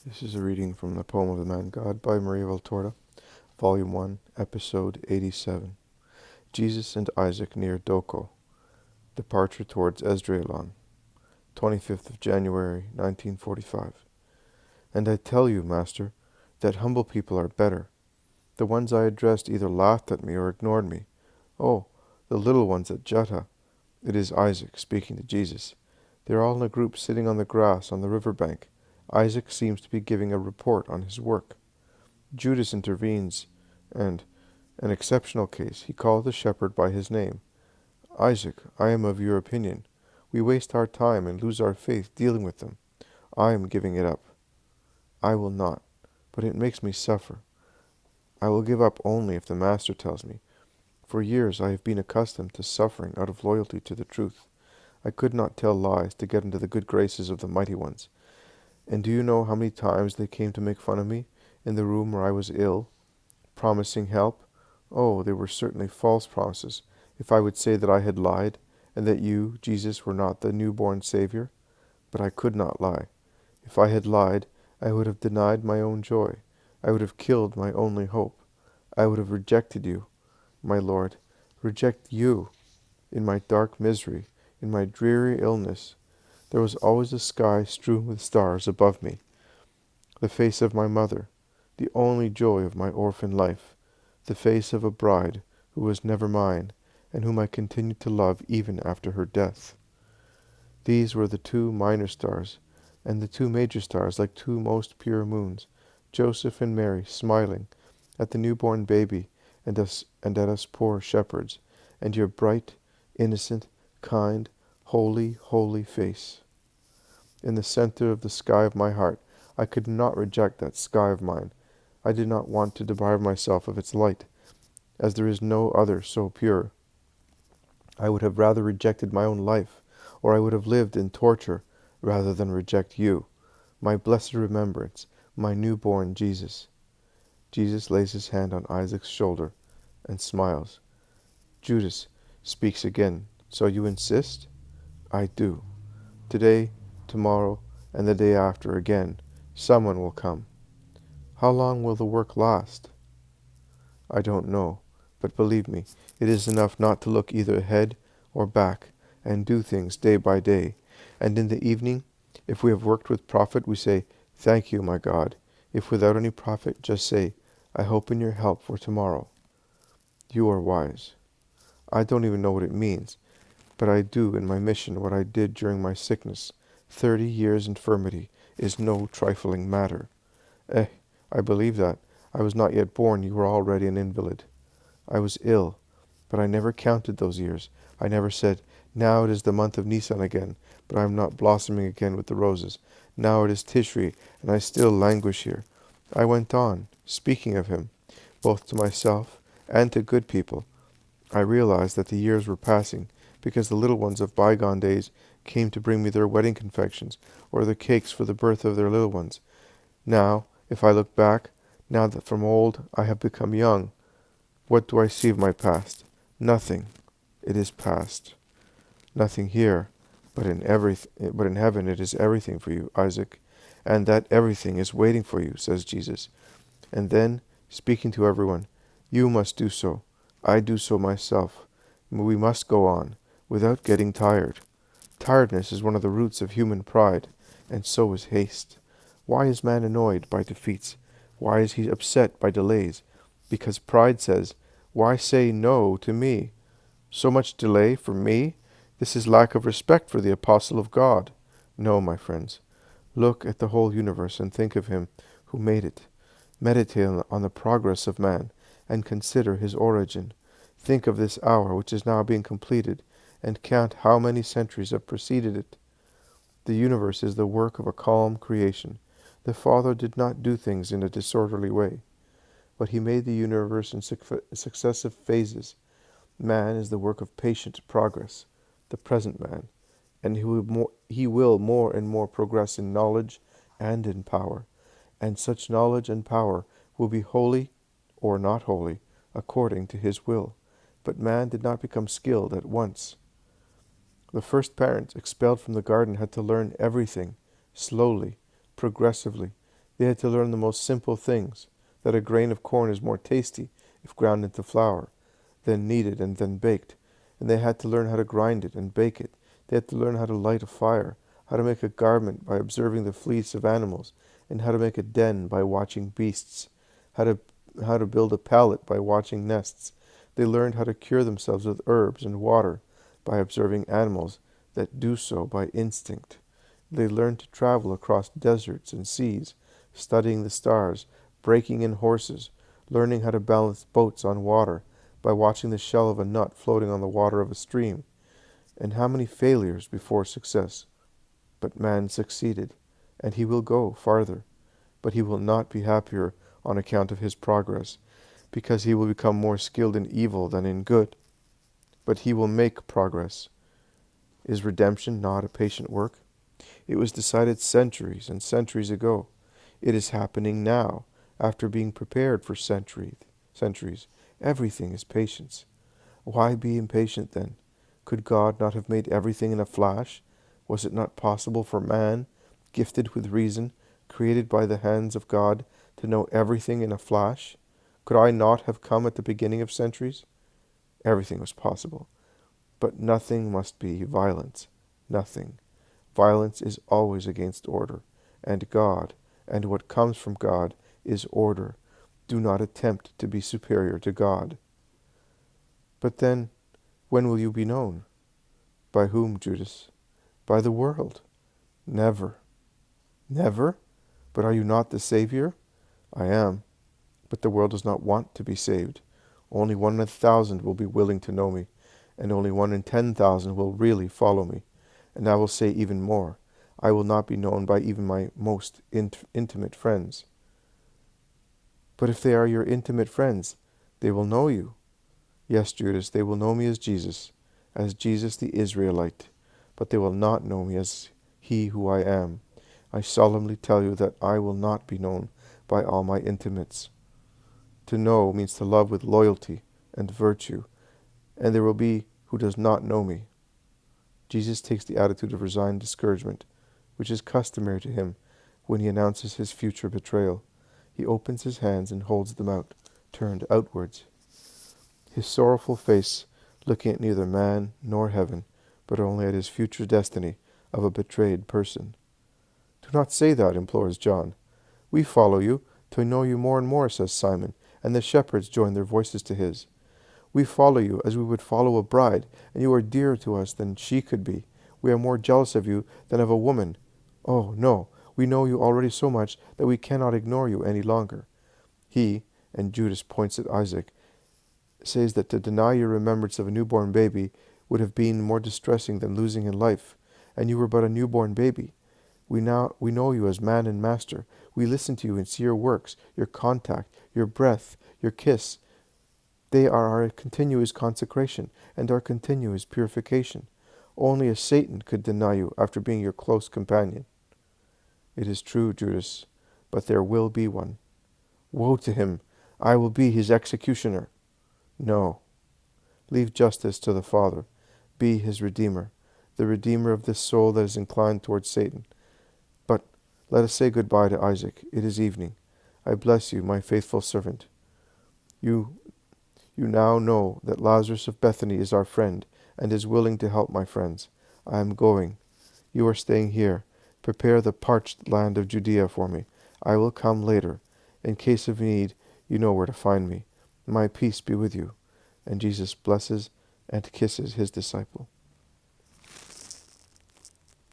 This is a reading from the Poem of the Man God by Maria Valtorta, Volume 1, Episode 87. Jesus and Isaac near Doco. Departure towards Esdraelon. 25th of January, 1945. And I tell you, Master, that humble people are better. The ones I addressed either laughed at me or ignored me. Oh, the little ones at Jutta. It is Isaac speaking to Jesus. They are all in a group sitting on the grass on the river bank. Isaac seems to be giving a report on his work. Judas intervenes, and, an exceptional case, he calls the shepherd by his name. Isaac, I am of your opinion. We waste our time and lose our faith dealing with them. I am giving it up. I will not, but it makes me suffer. I will give up only if the Master tells me. For years I have been accustomed to suffering out of loyalty to the truth. I could not tell lies to get into the good graces of the mighty ones. And do you know how many times they came to make fun of me, in the room where I was ill, promising help? Oh, they were certainly false promises, if I would say that I had lied, and that you, Jesus, were not the newborn Savior. But I could not lie. If I had lied, I would have denied my own joy. I would have killed my only hope. I would have rejected you, my Lord, reject you. In my dark misery, in my dreary illness, there was always a sky strewn with stars above me, the face of my mother, the only joy of my orphan life, the face of a bride who was never mine, and whom I continued to love even after her death. These were the two minor stars, and the two major stars like two most pure moons, Joseph and Mary smiling at the newborn baby and at us poor shepherds, and your bright, innocent, kind, holy, holy face. In the center of the sky of my heart, I could not reject that sky of mine. I did not want to deprive myself of its light, as there is no other so pure. I would have rather rejected my own life, or I would have lived in torture, rather than reject you, my blessed remembrance, my newborn Jesus. Jesus lays his hand on Isaac's shoulder and smiles. Judas speaks again. So you insist? I do. Today, tomorrow, and the day after again, someone will come. How long will the work last? I don't know, but believe me, it is enough not to look either ahead or back, and do things day by day. And in the evening, if we have worked with profit, we say, Thank you, my God. If without any profit, just say, I hope in your help for tomorrow. You are wise. I don't even know what it means, but I do in my mission what I did during my sickness. 30 years' infirmity is no trifling matter. Eh, I believe that. I was not yet born, you were already an invalid. I was ill, but I never counted those years. I never said, Now it is the month of Nisan again, but I am not blossoming again with the roses. Now it is Tishri, and I still languish here. I went on, speaking of him, both to myself and to good people. I realized that the years were passing, because the little ones of bygone days came to bring me their wedding confections, or the cakes for the birth of their little ones. Now, if I look back, now that from old I have become young, what do I see of my past? Nothing. It is past. Nothing here, but in heaven it is everything for you, Isaac, and that everything is waiting for you, says Jesus. And then, speaking to everyone, you must do so. I do so myself. We must go on, without getting tired. Tiredness is one of the roots of human pride, and so is haste. Why is man annoyed by defeats? Why is he upset by delays? Because pride says, Why say no to me? So much delay for me? This is lack of respect for the apostle of God. No, my friends. Look at the whole universe and think of him who made it. Meditate on the progress of man, and consider his origin. Think of this hour which is now being completed, and count how many centuries have preceded it. The universe is the work of a calm creation. The Father did not do things in a disorderly way, but he made the universe in successive phases. Man is the work of patient progress, the present man, and he will more and more progress in knowledge and in power, and such knowledge and power will be holy or not holy, according to his will. But man did not become skilled at once. The first parents expelled from the garden had to learn everything, slowly, progressively. They had to learn the most simple things, that a grain of corn is more tasty if ground into flour, then kneaded and then baked. And they had to learn how to grind it and bake it. They had to learn how to light a fire, how to make a garment by observing the fleece of animals, and how to make a den by watching beasts, how to build a pallet by watching nests. They learned how to cure themselves with herbs and water by observing animals that do so by instinct. They learned to travel across deserts and seas, studying the stars, breaking in horses, learning how to balance boats on water by watching the shell of a nut floating on the water of a stream. And how many failures before success! But man succeeded, and he will go farther. But he will not be happier on account of his progress, because he will become more skilled in evil than in good. But he will make progress. Is redemption not a patient work? It was decided centuries and centuries ago. It is happening now, after being prepared for centuries. Everything is patience. Why be impatient then? Could God not have made everything in a flash? Was it not possible for man, gifted with reason, created by the hands of God, to know everything in a flash? Could I not have come at the beginning of centuries? Everything was possible. But nothing must be violent. Nothing. Violence is always against order, and God, and what comes from God, is order. Do not attempt to be superior to God. But then, when will you be known? By whom, Judas? By the world. Never. Never? But are you not the Savior? I am. But the world does not want to be saved. Only 1 in 1,000 will be willing to know me, and only 1 in 10,000 will really follow me. And I will say even more. I will not be known by even my most intimate friends. But if they are your intimate friends, they will know you. Yes, Judas, they will know me as Jesus the Israelite, but they will not know me as he who I am. I solemnly tell you that I will not be known by all my intimates. To know means to love with loyalty and virtue, and there will be who does not know me. Jesus takes the attitude of resigned discouragement, which is customary to him when he announces his future betrayal. He opens his hands and holds them out, turned outwards. His sorrowful face looking at neither man nor heaven, but only at his future destiny of a betrayed person. Do not say that, implores John. We follow you, to know you more and more, says Simon, and the shepherds join their voices to his. We follow you as we would follow a bride, and you are dearer to us than she could be. We are more jealous of you than of a woman. Oh, no, we know you already so much that we cannot ignore you any longer. He, and Judas points at Isaac, says that to deny your remembrance of a newborn baby would have been more distressing than losing in life, and you were but a newborn baby. We know you as man and master. We listen to you and see your works, your contact, your breath, your kiss. They are our continuous consecration and our continuous purification. Only a Satan could deny you after being your close companion. It is true, Judas, but there will be one. Woe to him! I will be his executioner. No. Leave justice to the Father. Be his Redeemer, the Redeemer of this soul that is inclined towards Satan. But let us say goodbye to Isaac. It is evening. I bless you, my faithful servant. You now know that Lazarus of Bethany is our friend, and is willing to help my friends. I am going. You are staying here. Prepare the parched land of Judea for me. I will come later. In case of need, you know where to find me. My peace be with you. And Jesus blesses and kisses his disciple.